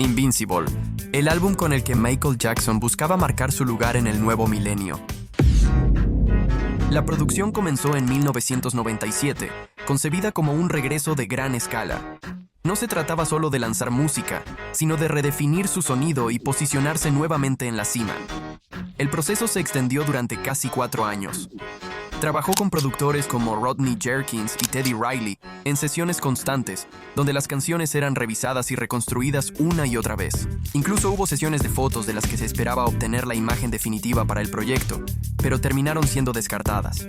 Invincible, el álbum con el que Michael Jackson buscaba marcar su lugar en el nuevo milenio. La producción comenzó en 1997, concebida como un regreso de gran escala. No se trataba solo de lanzar música, sino de redefinir su sonido y posicionarse nuevamente en la cima. El proceso se extendió durante casi 4 años. Trabajó con productores como Rodney Jerkins y Teddy Riley en sesiones constantes, donde las canciones eran revisadas y reconstruidas una y otra vez. Incluso hubo sesiones de fotos de las que se esperaba obtener la imagen definitiva para el proyecto, pero terminaron siendo descartadas.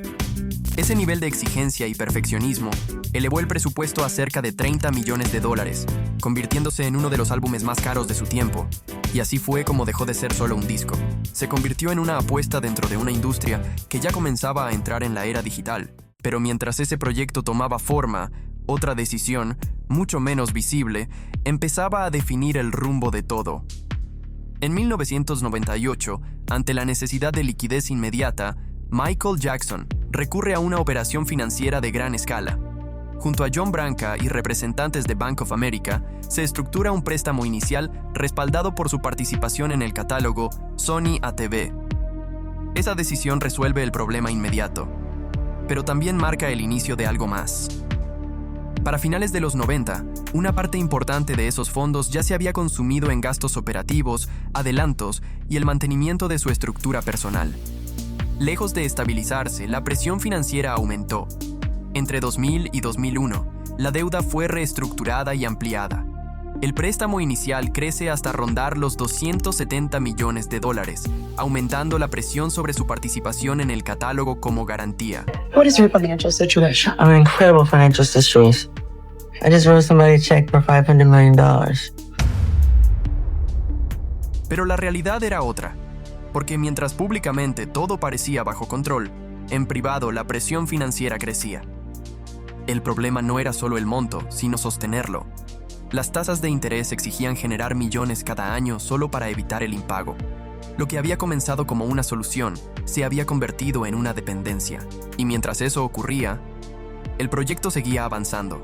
Ese nivel de exigencia y perfeccionismo elevó el presupuesto a cerca de $30 millones, convirtiéndose en uno de los álbumes más caros de su tiempo. Y así fue como dejó de ser solo un disco. Se convirtió en una apuesta dentro de una industria que ya comenzaba a entrar en la era digital. Pero mientras ese proyecto tomaba forma, otra decisión, mucho menos visible, empezaba a definir el rumbo de todo. En 1998, ante la necesidad de liquidez inmediata, Michael Jackson recurre a una operación financiera de gran escala. Junto a John Branca y representantes de Bank of America, se estructura un préstamo inicial respaldado por su participación en el catálogo Sony ATV. Esa decisión resuelve el problema inmediato, pero también marca el inicio de algo más. Para finales de los 90, una parte importante de esos fondos ya se había consumido en gastos operativos, adelantos y el mantenimiento de su estructura personal. Lejos de estabilizarse, la presión financiera aumentó. Entre 2000 y 2001, la deuda fue reestructurada y ampliada. El préstamo inicial crece hasta rondar los $270 millones, aumentando la presión sobre su participación en el catálogo como garantía. What is your financial situation? I'm in incredible financial situations. I just wrote somebody a check for $500 million. Pero la realidad era otra, porque mientras públicamente todo parecía bajo control, en privado la presión financiera crecía. El problema no era solo el monto, sino sostenerlo. Las tasas de interés exigían generar millones cada año solo para evitar el impago. Lo que había comenzado como una solución se había convertido en una dependencia. Y mientras eso ocurría, el proyecto seguía avanzando.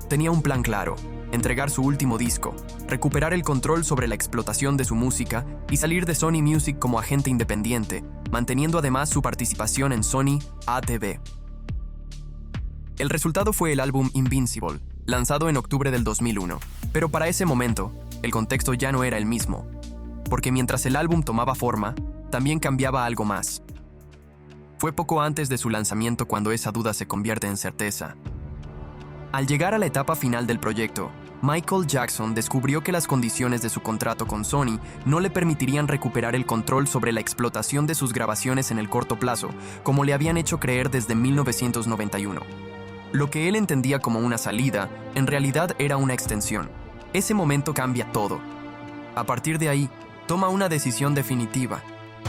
Tenía un plan claro: entregar su último disco, recuperar el control sobre la explotación de su música y salir de Sony Music como agente independiente, manteniendo además su participación en Sony ATV. El resultado fue el álbum Invincible, lanzado en octubre del 2001. Pero para ese momento, el contexto ya no era el mismo, porque mientras el álbum tomaba forma, también cambiaba algo más. Fue poco antes de su lanzamiento cuando esa duda se convierte en certeza. Al llegar a la etapa final del proyecto, Michael Jackson descubrió que las condiciones de su contrato con Sony no le permitirían recuperar el control sobre la explotación de sus grabaciones en el corto plazo, como le habían hecho creer desde 1991. Lo que él entendía como una salida, en realidad era una extensión. Ese momento cambia todo. A partir de ahí, toma una decisión definitiva: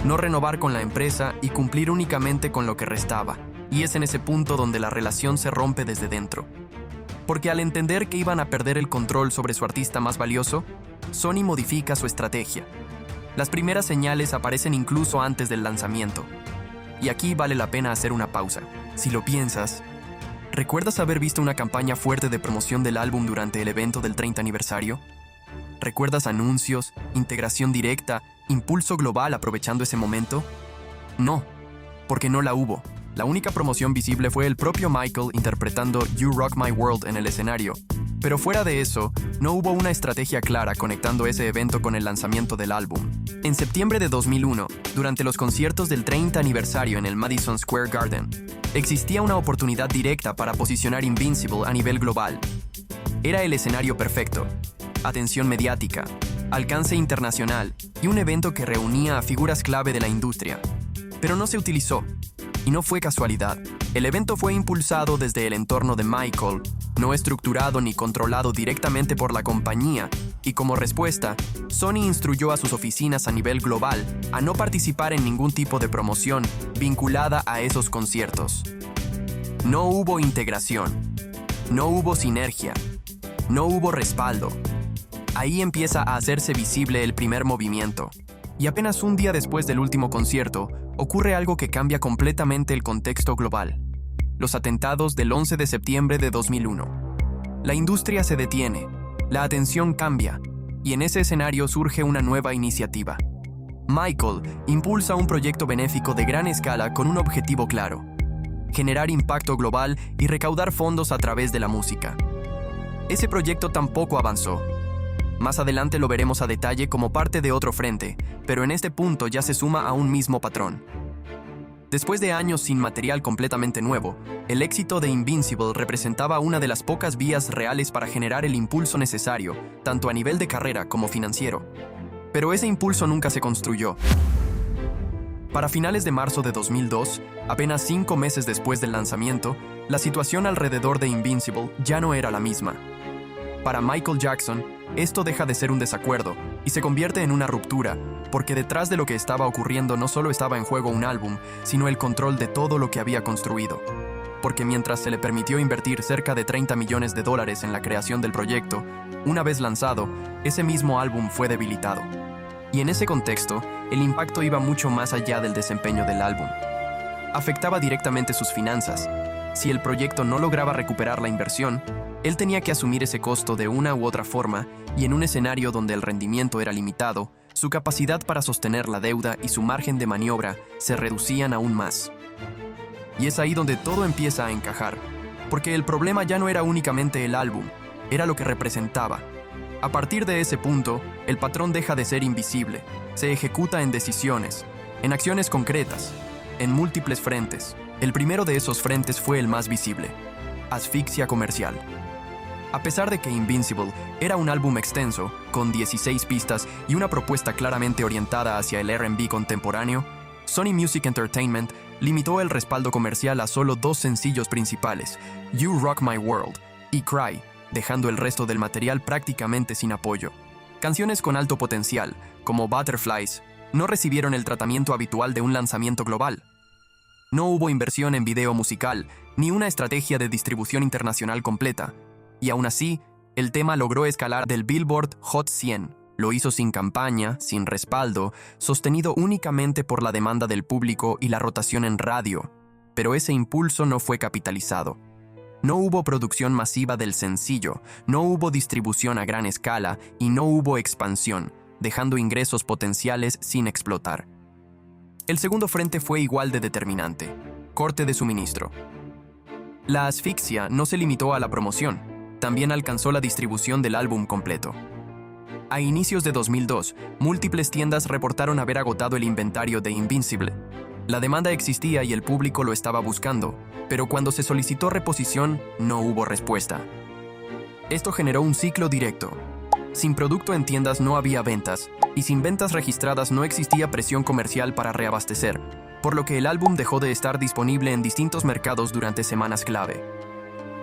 no renovar con la empresa y cumplir únicamente con lo que restaba. Y es en ese punto donde la relación se rompe desde dentro. Porque al entender que iban a perder el control sobre su artista más valioso, Sony modifica su estrategia. Las primeras señales aparecen incluso antes del lanzamiento. Y aquí vale la pena hacer una pausa. Si lo piensas, ¿recuerdas haber visto una campaña fuerte de promoción del álbum durante el evento del 30 aniversario? ¿Recuerdas anuncios, integración directa, impulso global aprovechando ese momento? No, porque no la hubo. La única promoción visible fue el propio Michael interpretando You Rock My World en el escenario. Pero fuera de eso, no hubo una estrategia clara conectando ese evento con el lanzamiento del álbum. En septiembre de 2001, durante los conciertos del 30 aniversario en el Madison Square Garden, existía una oportunidad directa para posicionar Invincible a nivel global. Era el escenario perfecto: atención mediática, alcance internacional y un evento que reunía a figuras clave de la industria. Pero no se utilizó. Y no fue casualidad. El evento fue impulsado desde el entorno de Michael, no estructurado ni controlado directamente por la compañía, y como respuesta, Sony instruyó a sus oficinas a nivel global a no participar en ningún tipo de promoción vinculada a esos conciertos. No hubo integración, no hubo sinergia, no hubo respaldo. Ahí empieza a hacerse visible el primer movimiento. Y apenas un día después del último concierto, ocurre algo que cambia completamente el contexto global: los atentados del 11 de septiembre de 2001. La industria se detiene, la atención cambia, Y en ese escenario surge una nueva iniciativa. Michael impulsa un proyecto benéfico de gran escala con un objetivo claro: generar impacto global y recaudar fondos a través de la música. Ese proyecto tampoco avanzó. Más adelante lo veremos a detalle como parte de otro frente, pero en este punto ya se suma a un mismo patrón. Después de años sin material completamente nuevo, el éxito de Invincible representaba una de las pocas vías reales para generar el impulso necesario, tanto a nivel de carrera como financiero. Pero ese impulso nunca se construyó. Para finales de marzo de 2002, apenas 5 meses después del lanzamiento, la situación alrededor de Invincible ya no era la misma. Para Michael Jackson, esto deja de ser un desacuerdo y se convierte en una ruptura, porque detrás de lo que estaba ocurriendo no solo estaba en juego un álbum, sino el control de todo lo que había construido. Porque mientras se le permitió invertir cerca de $30 millones en la creación del proyecto, una vez lanzado, ese mismo álbum fue debilitado. Y en ese contexto, el impacto iba mucho más allá del desempeño del álbum. Afectaba directamente sus finanzas. Si el proyecto no lograba recuperar la inversión, él tenía que asumir ese costo de una u otra forma, y en un escenario donde el rendimiento era limitado, su capacidad para sostener la deuda y su margen de maniobra se reducían aún más. Y es ahí donde todo empieza a encajar, porque el problema ya no era únicamente el álbum, era lo que representaba. A partir de ese punto, el patrón deja de ser invisible, se ejecuta en decisiones, en acciones concretas, en múltiples frentes. El primero de esos frentes fue el más visible: asfixia comercial. A pesar de que Invincible era un álbum extenso, con 16 pistas y una propuesta claramente orientada hacia el R&B contemporáneo, Sony Music Entertainment limitó el respaldo comercial a solo 2 sencillos principales, You Rock My World y Cry, dejando el resto del material prácticamente sin apoyo. Canciones con alto potencial, como Butterflies, no recibieron el tratamiento habitual de un lanzamiento global. No hubo inversión en video musical, ni una estrategia de distribución internacional completa. Y aún así, el tema logró escalar del Billboard Hot 100. Lo hizo sin campaña, sin respaldo, sostenido únicamente por la demanda del público y la rotación en radio. Pero ese impulso no fue capitalizado. No hubo producción masiva del sencillo, no hubo distribución a gran escala y no hubo expansión, dejando ingresos potenciales sin explotar. El segundo frente fue igual de determinante: corte de suministro. La asfixia no se limitó a la promoción. También alcanzó la distribución del álbum completo. A inicios de 2002, múltiples tiendas reportaron haber agotado el inventario de Invincible. La demanda existía y el público lo estaba buscando, pero cuando se solicitó reposición, no hubo respuesta. Esto generó un ciclo directo. Sin producto en tiendas no había ventas, y sin ventas registradas no existía presión comercial para reabastecer, por lo que el álbum dejó de estar disponible en distintos mercados durante semanas clave.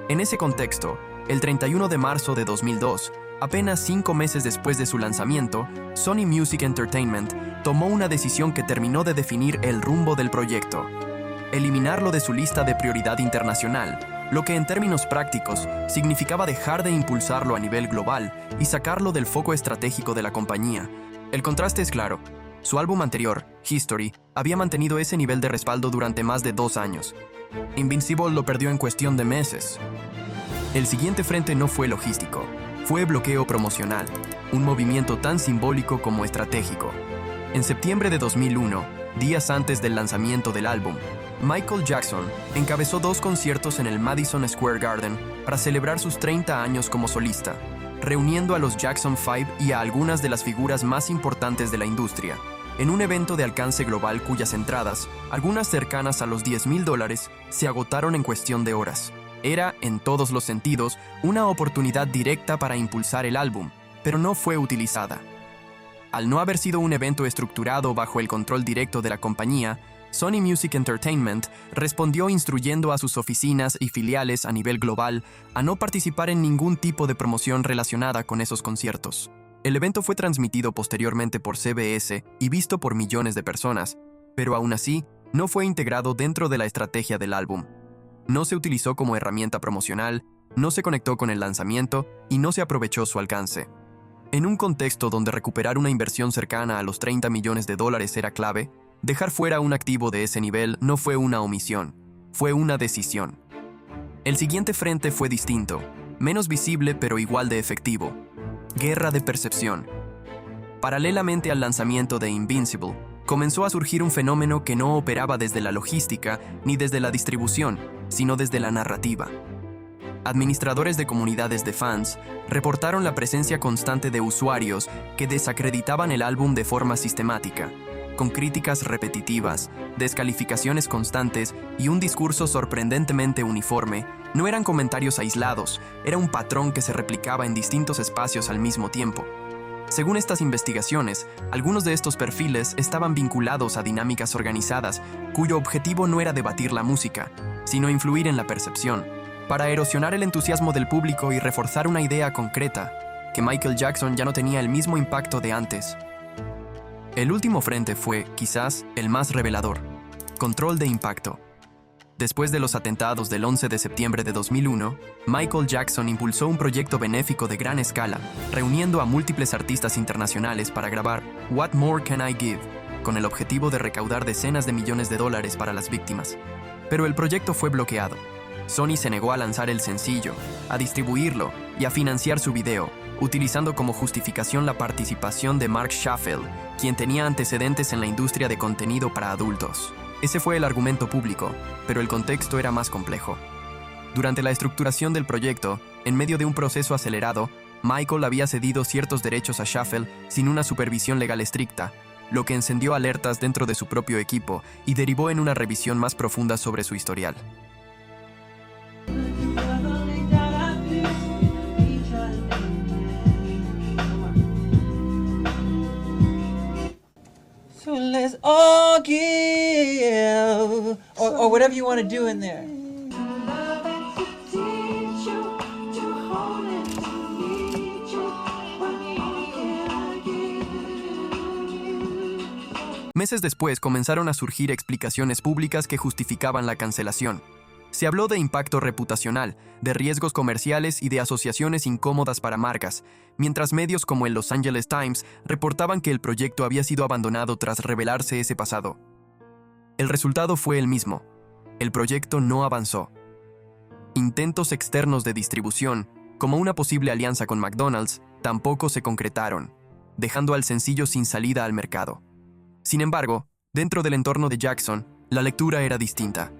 En ese contexto, el 31 de marzo de 2002, apenas 5 meses después de su lanzamiento, Sony Music Entertainment tomó una decisión que terminó de definir el rumbo del proyecto: eliminarlo de su lista de prioridad internacional, lo que en términos prácticos significaba dejar de impulsarlo a nivel global y sacarlo del foco estratégico de la compañía. El contraste es claro. Su álbum anterior, History, había mantenido ese nivel de respaldo durante más de 2 años. Invincible lo perdió en cuestión de meses. El siguiente frente no fue logístico, fue bloqueo promocional, un movimiento tan simbólico como estratégico. En septiembre de 2001, días antes del lanzamiento del álbum, Michael Jackson encabezó 2 conciertos en el Madison Square Garden para celebrar sus 30 años como solista, reuniendo a los Jackson 5 y a algunas de las figuras más importantes de la industria, en un evento de alcance global cuyas entradas, algunas cercanas a los $10,000, se agotaron en cuestión de horas. Era, en todos los sentidos, una oportunidad directa para impulsar el álbum, pero no fue utilizada. Al no haber sido un evento estructurado bajo el control directo de la compañía, Sony Music Entertainment respondió instruyendo a sus oficinas y filiales a nivel global a no participar en ningún tipo de promoción relacionada con esos conciertos. El evento fue transmitido posteriormente por CBS y visto por millones de personas, pero aún así no fue integrado dentro de la estrategia del álbum. No se utilizó como herramienta promocional, no se conectó con el lanzamiento y no se aprovechó su alcance. En un contexto donde recuperar una inversión cercana a los $30 millones era clave, dejar fuera un activo de ese nivel no fue una omisión, fue una decisión. El siguiente frente fue distinto, menos visible pero igual de efectivo: guerra de percepción. Paralelamente al lanzamiento de Invincible, comenzó a surgir un fenómeno que no operaba desde la logística ni desde la distribución, sino desde la narrativa. Administradores de comunidades de fans reportaron la presencia constante de usuarios que desacreditaban el álbum de forma sistemática, con críticas repetitivas, descalificaciones constantes y un discurso sorprendentemente uniforme. No eran comentarios aislados, era un patrón que se replicaba en distintos espacios al mismo tiempo. Según estas investigaciones, algunos de estos perfiles estaban vinculados a dinámicas organizadas cuyo objetivo no era debatir la música, sino influir en la percepción, para erosionar el entusiasmo del público y reforzar una idea concreta, que Michael Jackson ya no tenía el mismo impacto de antes. El último frente fue, quizás, el más revelador: control de impacto. Después de los atentados del 11 de septiembre de 2001, Michael Jackson impulsó un proyecto benéfico de gran escala, reuniendo a múltiples artistas internacionales para grabar What More Can I Give, con el objetivo de recaudar decenas de millones de dólares para las víctimas. Pero el proyecto fue bloqueado. Sony se negó a lanzar el sencillo, a distribuirlo y a financiar su video, utilizando como justificación la participación de Mark Schaffel, quien tenía antecedentes en la industria de contenido para adultos. Ese fue el argumento público, pero el contexto era más complejo. Durante la estructuración del proyecto, en medio de un proceso acelerado, Michael había cedido ciertos derechos a Schaffel sin una supervisión legal estricta, lo que encendió alertas dentro de su propio equipo y derivó en una revisión más profunda sobre su historial. So let's all give, or whatever you want to do in there. Meses después comenzaron a surgir explicaciones públicas que justificaban la cancelación. Se habló de impacto reputacional, de riesgos comerciales y de asociaciones incómodas para marcas, mientras medios como el Los Angeles Times reportaban que el proyecto había sido abandonado tras revelarse ese pasado. El resultado fue el mismo: el proyecto no avanzó. Intentos externos de distribución, como una posible alianza con McDonald's, tampoco se concretaron, dejando al sencillo sin salida al mercado. Sin embargo, dentro del entorno de Jackson, la lectura era distinta.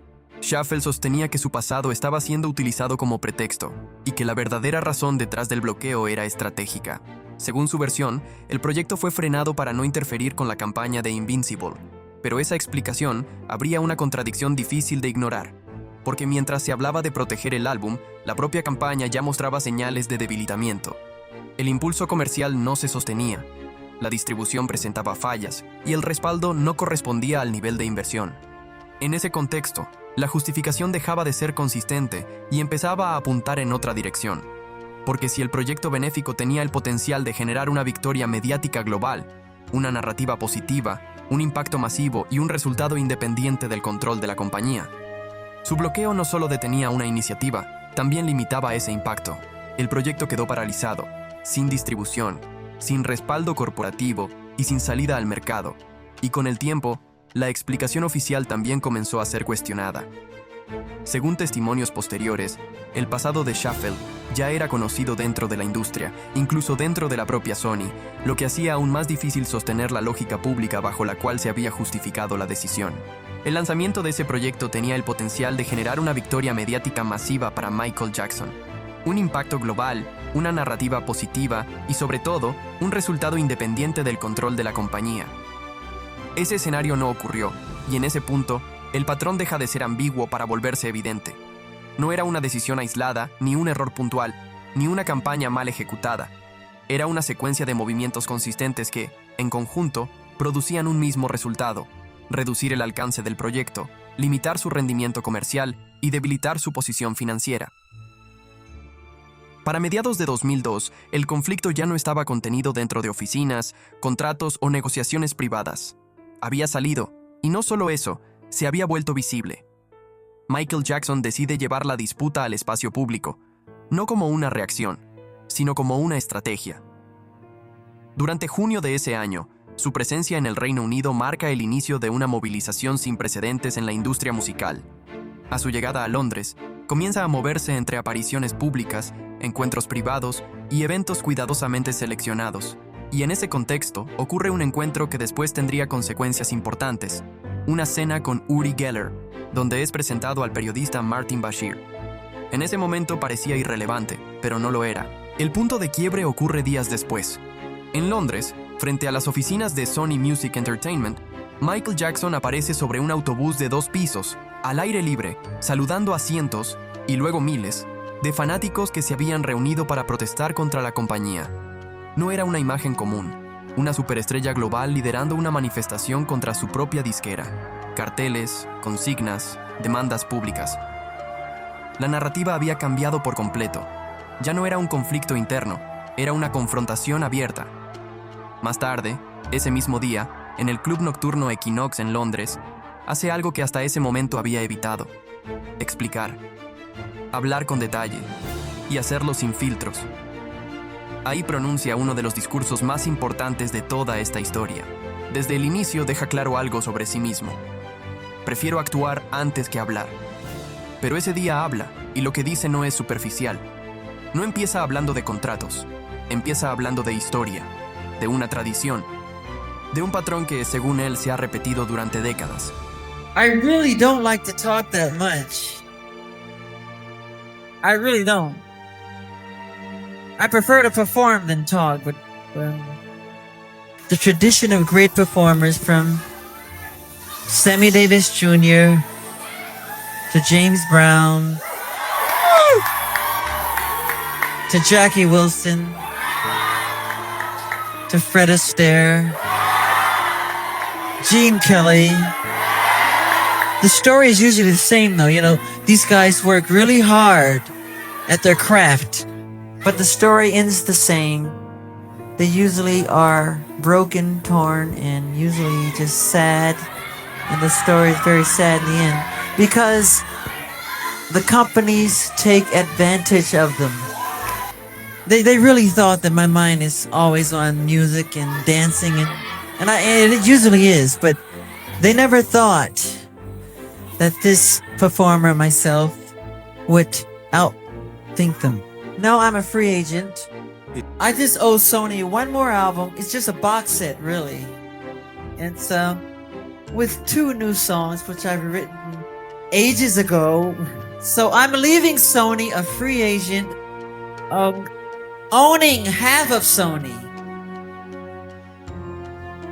Schaffel sostenía que su pasado estaba siendo utilizado como pretexto y que la verdadera razón detrás del bloqueo era estratégica. Según su versión, el proyecto fue frenado para no interferir con la campaña de Invincible, pero esa explicación habría una contradicción difícil de ignorar, porque mientras se hablaba de proteger el álbum, la propia campaña ya mostraba señales de debilitamiento. El impulso comercial no se sostenía, la distribución presentaba fallas y el respaldo no correspondía al nivel de inversión. En ese contexto, la justificación dejaba de ser consistente y empezaba a apuntar en otra dirección. Porque si el proyecto benéfico tenía el potencial de generar una victoria mediática global, una narrativa positiva, un impacto masivo y un resultado independiente del control de la compañía, su bloqueo no solo detenía una iniciativa, también limitaba ese impacto. El proyecto quedó paralizado, sin distribución, sin respaldo corporativo y sin salida al mercado. Y con el tiempo, la explicación oficial también comenzó a ser cuestionada. Según testimonios posteriores, el pasado de Schaffel ya era conocido dentro de la industria, incluso dentro de la propia Sony, lo que hacía aún más difícil sostener la lógica pública bajo la cual se había justificado la decisión. El lanzamiento de ese proyecto tenía el potencial de generar una victoria mediática masiva para Michael Jackson, un impacto global, una narrativa positiva y, sobre todo, un resultado independiente del control de la compañía. Ese escenario no ocurrió, y en ese punto, el patrón deja de ser ambiguo para volverse evidente. No era una decisión aislada, ni un error puntual, ni una campaña mal ejecutada. Era una secuencia de movimientos consistentes que, en conjunto, producían un mismo resultado: reducir el alcance del proyecto, limitar su rendimiento comercial y debilitar su posición financiera. Para mediados de 2002, el conflicto ya no estaba contenido dentro de oficinas, contratos o negociaciones privadas. Había salido, y no solo eso, se había vuelto visible. Michael Jackson decide llevar la disputa al espacio público, no como una reacción, sino como una estrategia. Durante junio de ese año, su presencia en el Reino Unido marca el inicio de una movilización sin precedentes en la industria musical. A su llegada a Londres, comienza a moverse entre apariciones públicas, encuentros privados y eventos cuidadosamente seleccionados, Y en ese contexto ocurre un encuentro que después tendría consecuencias importantes, una cena con Uri Geller, donde es presentado al periodista Martin Bashir. En ese momento parecía irrelevante, pero no lo era. El punto de quiebre ocurre días después. En Londres, frente a las oficinas de Sony Music Entertainment, Michael Jackson aparece sobre un autobús de 2 pisos, al aire libre, saludando a cientos, y luego miles, de fanáticos que se habían reunido para protestar contra la compañía. No era una imagen común, una superestrella global liderando una manifestación contra su propia disquera. Carteles, consignas, demandas públicas. La narrativa había cambiado por completo. Ya no era un conflicto interno, era una confrontación abierta. Más tarde, ese mismo día, en el club nocturno Equinox en Londres, hace algo que hasta ese momento había evitado: explicar, hablar con detalle y hacerlo sin filtros. Ahí pronuncia uno de los discursos más importantes de toda esta historia. Desde el inicio deja claro algo sobre sí mismo. Prefiero actuar antes que hablar. Pero ese día habla, y lo que dice no es superficial. No empieza hablando de contratos, empieza hablando de historia, de una tradición, de un patrón que, según él, se ha repetido durante décadas. I really don't like to talk that much. I really don't. I prefer to perform than talk, but the tradition of great performers from Sammy Davis Jr. to James Brown to Jackie Wilson to Fred Astaire, Gene Kelly. The story is usually the same though, you know, these guys work really hard at their craft, but the story ends the same. They usually are broken, torn, and usually just sad, and the story is very sad in the end because the companies take advantage of them. They really thought that my mind is always on music and dancing, and it usually is, but they never thought that this performer, myself, would outthink them. Now I'm a free agent. I just owe Sony one more album. It's just a box set, really. It's with 2 new songs, which I've written ages ago. So I'm leaving Sony a free agent, owning half of Sony.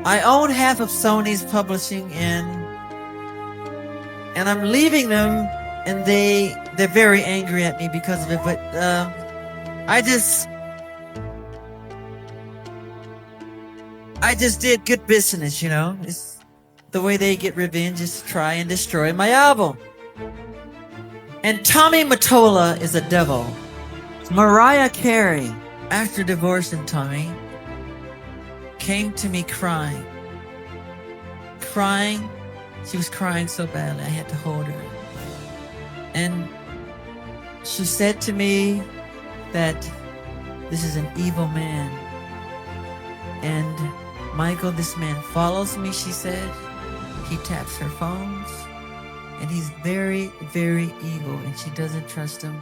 I own half of Sony's publishing, and I'm leaving them, and they're very angry at me because of it. But I just did good business, you know. It's the way they get revenge is to try and destroy my album. And Tommy Mottola is a devil. Mariah Carey, after divorcing Tommy, came to me crying. She was crying so badly I had to hold her. And she said to me that this is an evil man. And Michael, this man follows me, she said. He taps her phones. And he's very, very evil, and she doesn't trust him.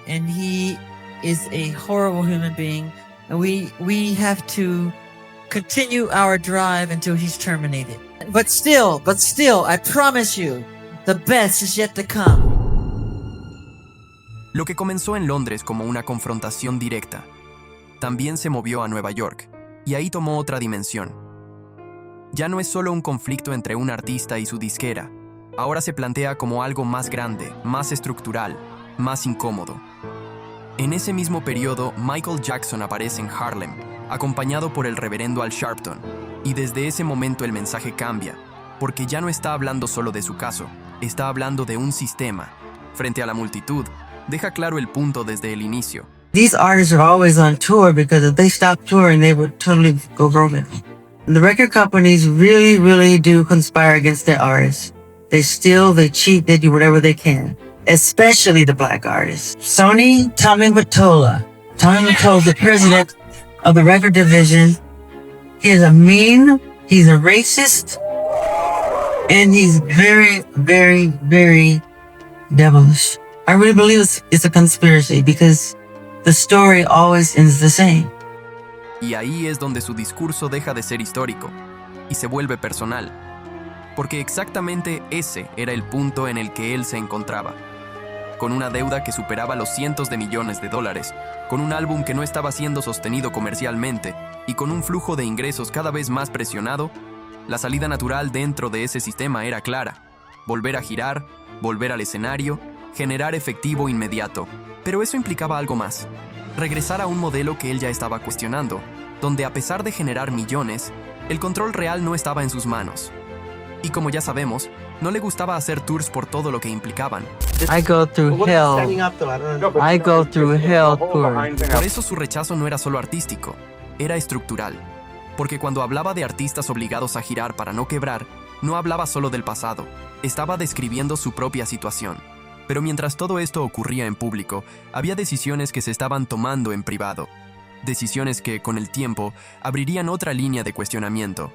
And he is a horrible human being. And we have to continue our drive until he's terminated. But still, I promise you, the best is yet to come. Lo que comenzó en Londres como una confrontación directa, también se movió a Nueva York, y ahí tomó otra dimensión. Ya no es solo un conflicto entre un artista y su disquera, ahora se plantea como algo más grande, más estructural, más incómodo. En ese mismo periodo, Michael Jackson aparece en Harlem, acompañado por el reverendo Al Sharpton, y desde ese momento el mensaje cambia, porque ya no está hablando solo de su caso, está hablando de un sistema. Frente a la multitud, deja claro el punto desde el inicio. These artists are always on tour because if they stop touring, they would totally go broke. The record companies really, really do conspire against their artists. They steal, they cheat, they do whatever they can, especially the black artists. Sony, Tommy Mottola, the president of the record division, is a mean, he's a racist, and he's very, very, very devilish. I really believe it's a conspiracy because the story always ends the same. Y ahí es donde su discurso deja de ser histórico y se vuelve personal, porque exactamente ese era el punto en el que él se encontraba. Con una deuda que superaba los cientos de millones de dólares, con un álbum que no estaba siendo sostenido comercialmente y con un flujo de ingresos cada vez más presionado, la salida natural dentro de ese sistema era clara: volver a girar, volver al escenario, generar efectivo inmediato. Pero eso implicaba algo más: regresar a un modelo que él ya estaba cuestionando, donde a pesar de generar millones, el control real no estaba en sus manos. Y como ya sabemos, no le gustaba hacer tours por todo lo que implicaban. I go through hell. I go through hell tour. Por eso su rechazo no era solo artístico, era estructural. Porque cuando hablaba de artistas obligados a girar para no quebrar, no hablaba solo del pasado, estaba describiendo su propia situación. Pero mientras todo esto ocurría en público, había decisiones que se estaban tomando en privado. Decisiones que, con el tiempo, abrirían otra línea de cuestionamiento.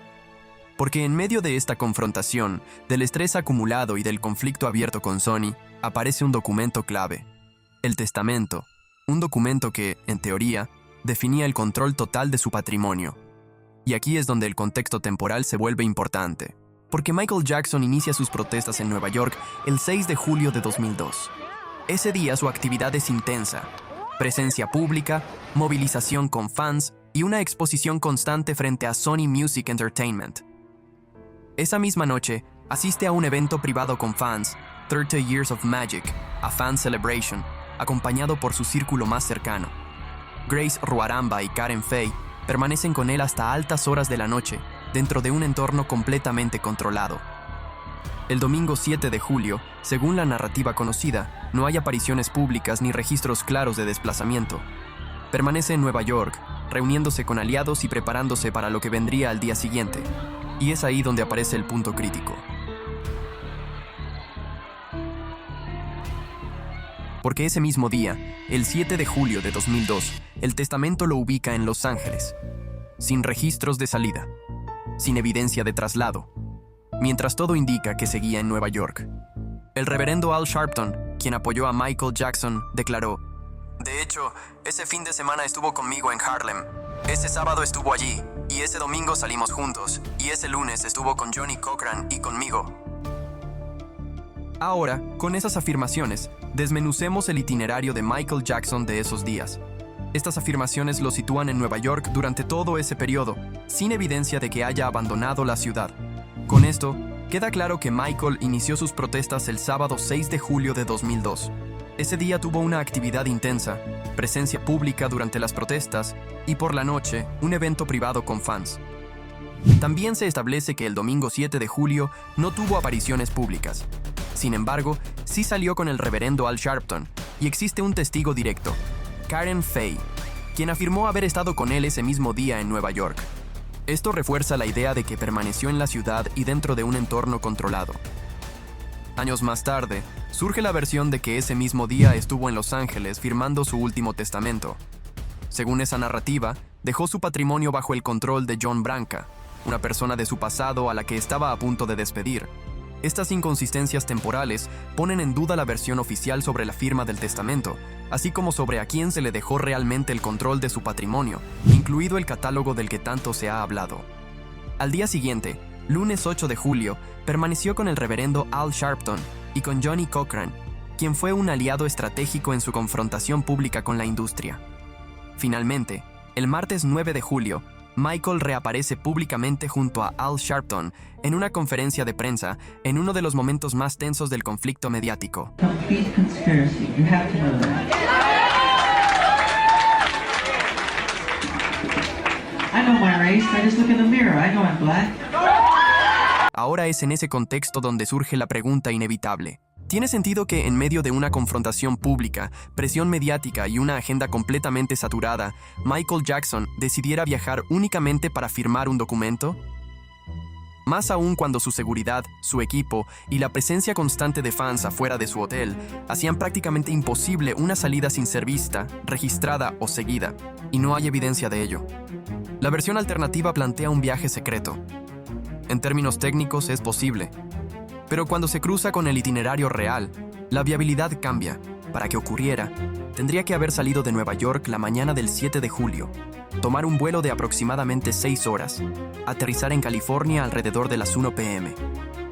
Porque en medio de esta confrontación, del estrés acumulado y del conflicto abierto con Sony, aparece un documento clave: el testamento, un documento que, en teoría, definía el control total de su patrimonio. Y aquí es donde el contexto temporal se vuelve importante, porque Michael Jackson inicia sus protestas en Nueva York el 6 de julio de 2002. Ese día su actividad es intensa: presencia pública, movilización con fans y una exposición constante frente a Sony Music Entertainment. Esa misma noche, asiste a un evento privado con fans, 30 Years of Magic, a Fan Celebration, acompañado por su círculo más cercano. Grace Ruaramba y Karen Faye permanecen con él hasta altas horas de la noche, dentro de un entorno completamente controlado. El domingo 7 de julio, según la narrativa conocida, no hay apariciones públicas ni registros claros de desplazamiento. Permanece en Nueva York, reuniéndose con aliados y preparándose para lo que vendría al día siguiente. Y es ahí donde aparece el punto crítico. Porque ese mismo día, el 7 de julio de 2002, el testamento lo ubica en Los Ángeles, sin registros de salida, sin evidencia de traslado, mientras todo indica que seguía en Nueva York. El reverendo Al Sharpton, quien apoyó a Michael Jackson, declaró: "De hecho, ese fin de semana estuvo conmigo en Harlem. Ese sábado estuvo allí, y ese domingo salimos juntos, y ese lunes estuvo con Johnny Cochran y conmigo". Ahora, con esas afirmaciones, desmenucemos el itinerario de Michael Jackson de esos días. Estas afirmaciones lo sitúan en Nueva York durante todo ese periodo, sin evidencia de que haya abandonado la ciudad. Con esto, queda claro que Michael inició sus protestas el sábado 6 de julio de 2002. Ese día tuvo una actividad intensa, presencia pública durante las protestas y por la noche, un evento privado con fans. También se establece que el domingo 7 de julio no tuvo apariciones públicas. Sin embargo, sí salió con el reverendo Al Sharpton, y existe un testigo directo, Karen Faye, quien afirmó haber estado con él ese mismo día en Nueva York. Esto refuerza la idea de que permaneció en la ciudad y dentro de un entorno controlado. Años más tarde, surge la versión de que ese mismo día estuvo en Los Ángeles firmando su último testamento. Según esa narrativa, dejó su patrimonio bajo el control de John Branca, una persona de su pasado a la que estaba a punto de despedir. Estas inconsistencias temporales ponen en duda la versión oficial sobre la firma del testamento, así como sobre a quién se le dejó realmente el control de su patrimonio, incluido el catálogo del que tanto se ha hablado. Al día siguiente, lunes 8 de julio, permaneció con el reverendo Al Sharpton y con Johnny Cochran, quien fue un aliado estratégico en su confrontación pública con la industria. Finalmente, el martes 9 de julio, Michael reaparece públicamente junto a Al Sharpton en una conferencia de prensa en uno de los momentos más tensos del conflicto mediático. Complete conspiracy. You have to know that. I know my race. I just look in the mirror. I know I'm black. Ahora es en ese contexto donde surge la pregunta inevitable. ¿Tiene sentido que en medio de una confrontación pública, presión mediática y una agenda completamente saturada, Michael Jackson decidiera viajar únicamente para firmar un documento? Más aún cuando su seguridad, su equipo y la presencia constante de fans afuera de su hotel hacían prácticamente imposible una salida sin ser vista, registrada o seguida, y no hay evidencia de ello. La versión alternativa plantea un viaje secreto. En términos técnicos es posible, pero cuando se cruza con el itinerario real, la viabilidad cambia. Para que ocurriera, tendría que haber salido de Nueva York la mañana del 7 de julio, tomar un vuelo de aproximadamente 6 horas, aterrizar en California alrededor de las 1 p.m.,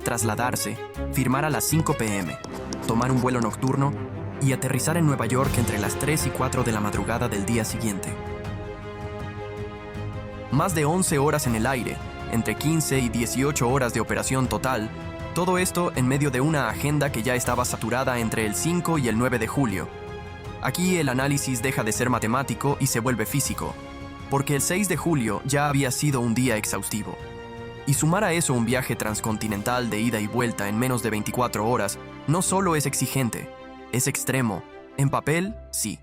trasladarse, firmar a las 5 p.m., tomar un vuelo nocturno y aterrizar en Nueva York entre las 3 y 4 de la madrugada del día siguiente. Más de 11 horas en el aire, entre 15 y 18 horas de operación total, todo esto en medio de una agenda que ya estaba saturada entre el 5 y el 9 de julio. Aquí el análisis deja de ser matemático y se vuelve físico, porque el 6 de julio ya había sido un día exhaustivo. Y sumar a eso un viaje transcontinental de ida y vuelta en menos de 24 horas no solo es exigente, es extremo. En papel, sí,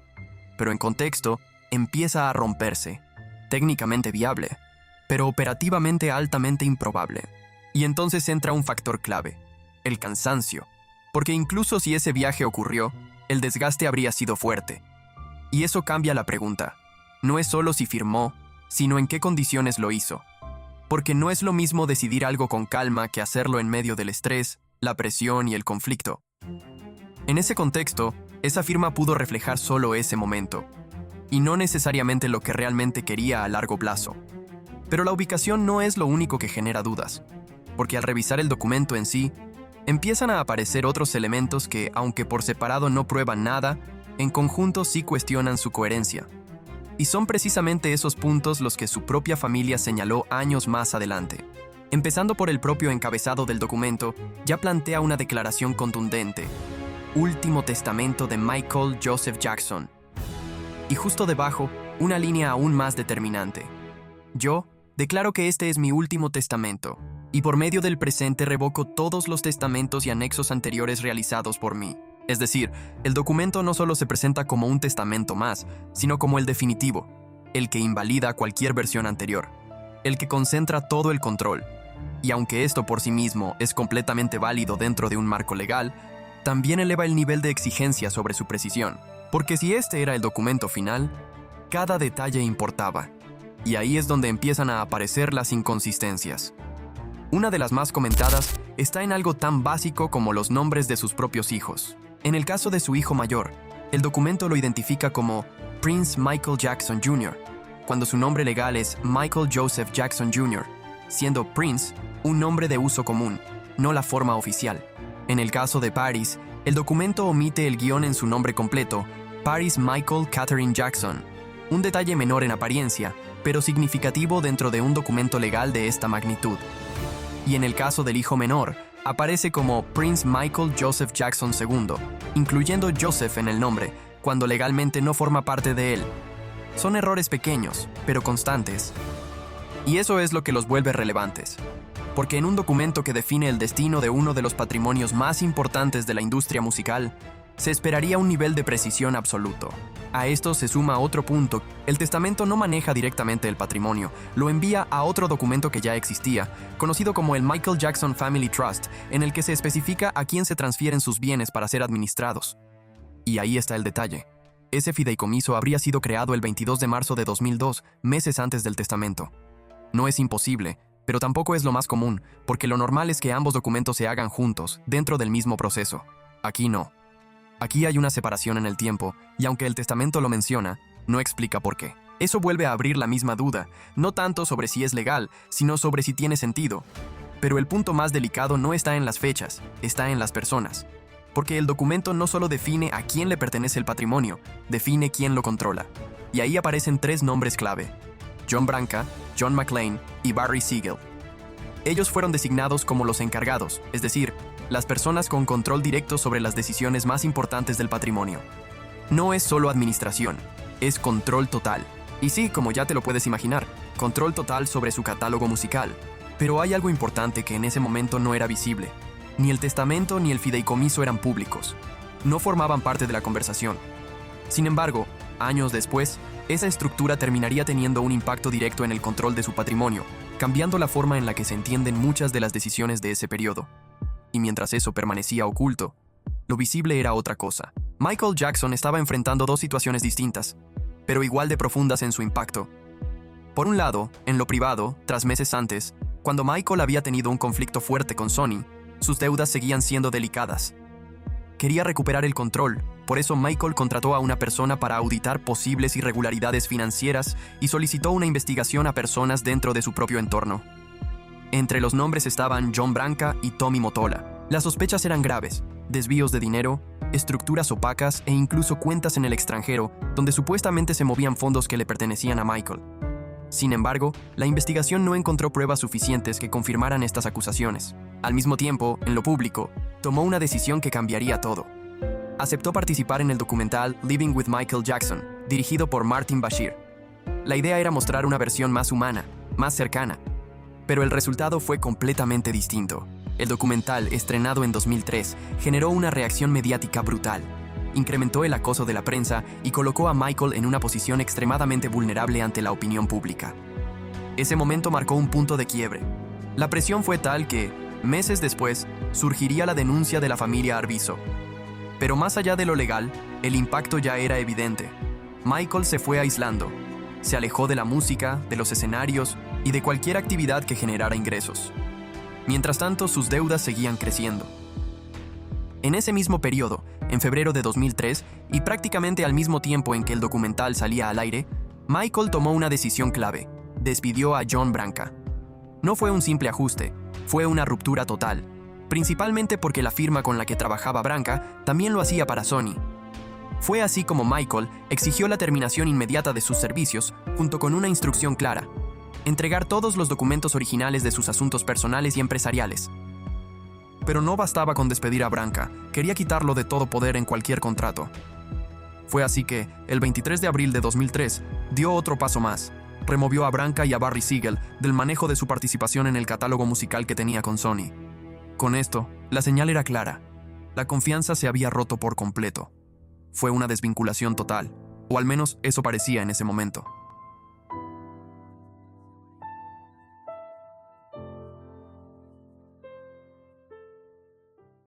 pero en contexto empieza a romperse. Técnicamente viable, pero operativamente altamente improbable. Y entonces entra un factor clave, el cansancio, porque incluso si ese viaje ocurrió, el desgaste habría sido fuerte. Y eso cambia la pregunta. No es solo si firmó, sino en qué condiciones lo hizo. Porque no es lo mismo decidir algo con calma que hacerlo en medio del estrés, la presión y el conflicto. En ese contexto, esa firma pudo reflejar solo ese momento, y no necesariamente lo que realmente quería a largo plazo. Pero la ubicación no es lo único que genera dudas, porque al revisar el documento en sí, empiezan a aparecer otros elementos que, aunque por separado no prueban nada, en conjunto sí cuestionan su coherencia. Y son precisamente esos puntos los que su propia familia señaló años más adelante. Empezando por el propio encabezado del documento, ya plantea una declaración contundente: Último testamento de Michael Joseph Jackson. Y justo debajo, una línea aún más determinante: Yo declaro que este es mi último testamento, y por medio del presente revoco todos los testamentos y anexos anteriores realizados por mí. Es decir, el documento no solo se presenta como un testamento más, sino como el definitivo, el que invalida cualquier versión anterior, el que concentra todo el control. Y aunque esto por sí mismo es completamente válido dentro de un marco legal, también eleva el nivel de exigencia sobre su precisión, porque si este era el documento final, cada detalle importaba. Y ahí es donde empiezan a aparecer las inconsistencias. Una de las más comentadas está en algo tan básico como los nombres de sus propios hijos. En el caso de su hijo mayor, el documento lo identifica como Prince Michael Jackson Jr., cuando su nombre legal es Michael Joseph Jackson Jr., siendo Prince un nombre de uso común, no la forma oficial. En el caso de Paris, el documento omite el guión en su nombre completo, Paris Michael Catherine Jackson, un detalle menor en apariencia, pero significativo dentro de un documento legal de esta magnitud. Y en el caso del hijo menor, aparece como Prince Michael Joseph Jackson II, incluyendo Joseph en el nombre, cuando legalmente no forma parte de él. Son errores pequeños, pero constantes. Y eso es lo que los vuelve relevantes. Porque en un documento que define el destino de uno de los patrimonios más importantes de la industria musical, se esperaría un nivel de precisión absoluto. A esto se suma otro punto: el testamento no maneja directamente el patrimonio, lo envía a otro documento que ya existía, conocido como el Michael Jackson Family Trust, en el que se especifica a quién se transfieren sus bienes para ser administrados. Y ahí está el detalle. Ese fideicomiso habría sido creado el 22 de marzo de 2002, meses antes del testamento. No es imposible, pero tampoco es lo más común, porque lo normal es que ambos documentos se hagan juntos, dentro del mismo proceso. Aquí no. Aquí hay una separación en el tiempo, y aunque el testamento lo menciona, no explica por qué. Eso vuelve a abrir la misma duda, no tanto sobre si es legal, sino sobre si tiene sentido. Pero el punto más delicado no está en las fechas, está en las personas. Porque el documento no solo define a quién le pertenece el patrimonio, define quién lo controla. Y ahí aparecen 3 nombres clave: John Branca, John McClain y Barry Siegel. Ellos fueron designados como los encargados, es decir, las personas con control directo sobre las decisiones más importantes del patrimonio. No es solo administración, es control total. Y sí, como ya te lo puedes imaginar, control total sobre su catálogo musical. Pero hay algo importante que en ese momento no era visible. Ni el testamento ni el fideicomiso eran públicos. No formaban parte de la conversación. Sin embargo, años después, esa estructura terminaría teniendo un impacto directo en el control de su patrimonio, cambiando la forma en la que se entienden muchas de las decisiones de ese periodo. Y mientras eso permanecía oculto, lo visible era otra cosa. Michael Jackson estaba enfrentando 2 situaciones distintas, pero igual de profundas en su impacto. Por un lado, en lo privado, tras meses antes, cuando Michael había tenido un conflicto fuerte con Sony, sus deudas seguían siendo delicadas. Quería recuperar el control, Por eso Michael contrató a una persona para auditar posibles irregularidades financieras y solicitó una investigación a personas dentro de su propio entorno. Entre los nombres estaban John Branca y Tommy Mottola. Las sospechas eran graves: desvíos de dinero, estructuras opacas e incluso cuentas en el extranjero donde supuestamente se movían fondos que le pertenecían a Michael. Sin embargo, la investigación no encontró pruebas suficientes que confirmaran estas acusaciones. Al mismo tiempo, en lo público, tomó una decisión que cambiaría todo. Aceptó participar en el documental Living with Michael Jackson, dirigido por Martin Bashir. La idea era mostrar una versión más humana, más cercana. Pero el resultado fue completamente distinto. El documental, estrenado en 2003, generó una reacción mediática brutal. Incrementó el acoso de la prensa y colocó a Michael en una posición extremadamente vulnerable ante la opinión pública. Ese momento marcó un punto de quiebre. La presión fue tal que, meses después, surgiría la denuncia de la familia Arvizo. Pero más allá de lo legal, el impacto ya era evidente. Michael se fue aislando. Se alejó de la música, de los escenarios y de cualquier actividad que generara ingresos. Mientras tanto, sus deudas seguían creciendo. En ese mismo periodo, en febrero de 2003, y prácticamente al mismo tiempo en que el documental salía al aire, Michael tomó una decisión clave: despidió a John Branca. No fue un simple ajuste, fue una ruptura total, principalmente porque la firma con la que trabajaba Branca también lo hacía para Sony. Fue así como Michael exigió la terminación inmediata de sus servicios, junto con una instrucción clara: entregar todos los documentos originales de sus asuntos personales y empresariales. Pero no bastaba con despedir a Branca, quería quitarlo de todo poder en cualquier contrato. Fue así que, el 23 de abril de 2003, dio otro paso más. Removió a Branca y a Barry Siegel del manejo de su participación en el catálogo musical que tenía con Sony. Con esto, la señal era clara. La confianza se había roto por completo. Fue una desvinculación total, o al menos eso parecía en ese momento.